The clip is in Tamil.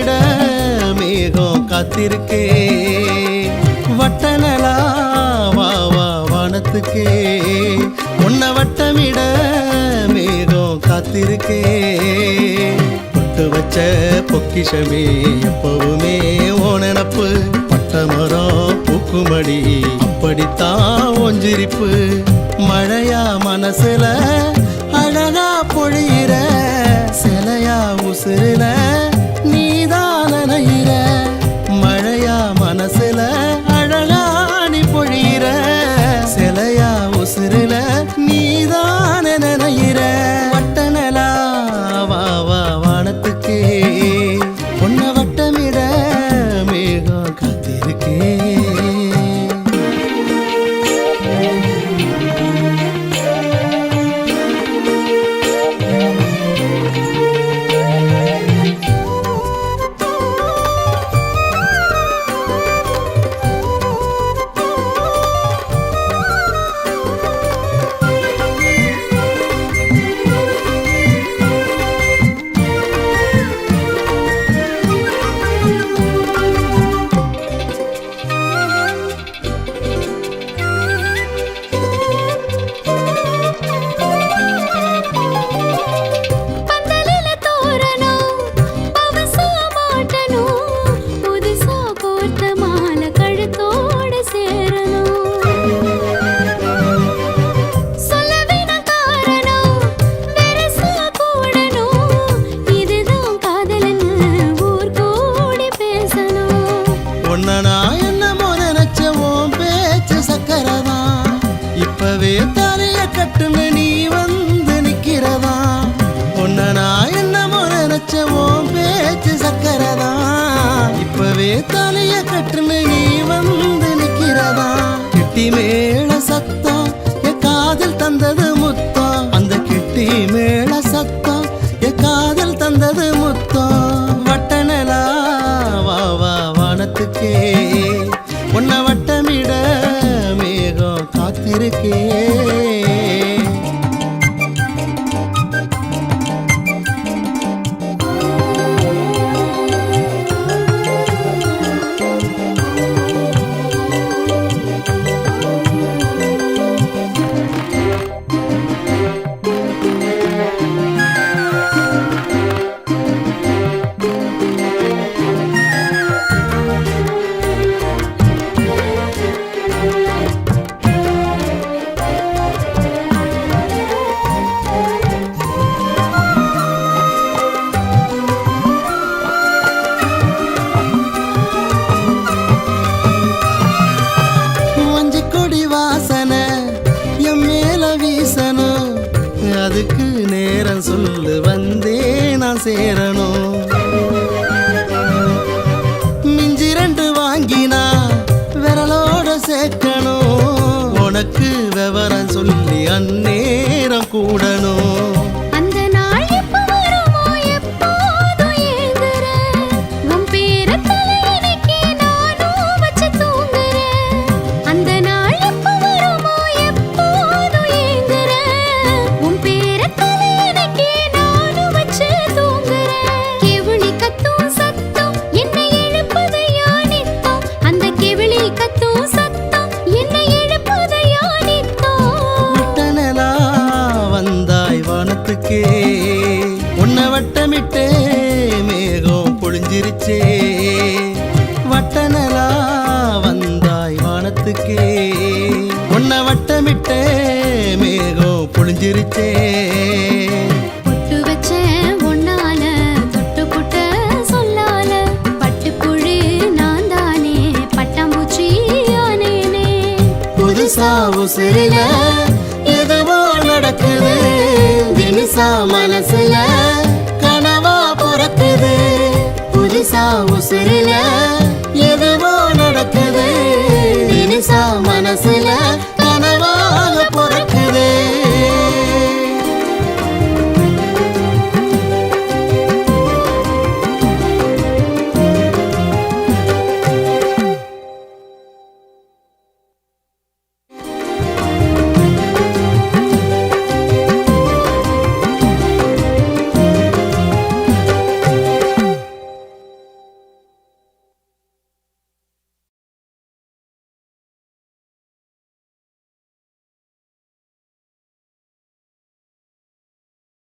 வட்டமிட மேகம் காத்திருக்கே வட்டனலா வா வா வானத்துக்கே உன்னை வட்டமிட மேகம் காத்திருக்கே பொட்டு வச்ச பொக்கிஷமே எப்பவுமே ஓ நினப்பு பட்டமரம் பூக்குமடி அப்படித்தான் ஒஞ்சிரிப்பு மழையா மனசுல அழகா பொழியிற சிலையா உசுருல நீதான் நனையிற மழையா மனசுல அழகா நீ பொழியிற சிலையா உசுருல நீதான் நனையிற வட்டனலா வா வா வானத்துக்கே உன்னை வட்டமிட மேகம் காத்திருக்கே இப்பவே தலைய கட்டுன்னு நீ வந்து நிக்கிறதா உன்ன நான் என்னமோ நினைச்சவோம் பேச்சு சக்கரதா இப்பவே தலைய கட்டுன்னு நீ வந்து நிக்கிறதா கிட்டி மேல சத்தம் என் காதில் தந்தது முத்தம் அந்த கிட்டி மேல சத்தம் என் காதில் தந்தது முத்தம் வட்டனலா வா வா வானத்துக்கே உன்னை வட்டமிட மேகம் காத்திருக்கே அதுக்கு நேரம் சொல்லு வந்தே நான் சேரணும் மிஞ்சி 2 வாங்கினா விரலோட சேர்க்கணும் உனக்கு விவரம் சொல்லி அந்நேரம் கூடணும் உன்னை வட்டமிட்டே மேகம் பொழிஞ்சிருச்சே வட்டனலா வந்தாய் வானத்துக்கே உன்னை வட்டமிட்டே மேகம் பொழிஞ்சிருச்சே பொட்டு வச்ச உன்னால தொட்டு புட்ட சொல்லால பட்டுப்புழு நான் தானே பட்டாம்பூச்சி ஆனேனே புதுசா உசுரில எதுவோ நடக்குது தினிசா மனசுல கனவா பிறக்குது புதுசா உசுரில எதுவோ நடக்குது தினிசா மனசுல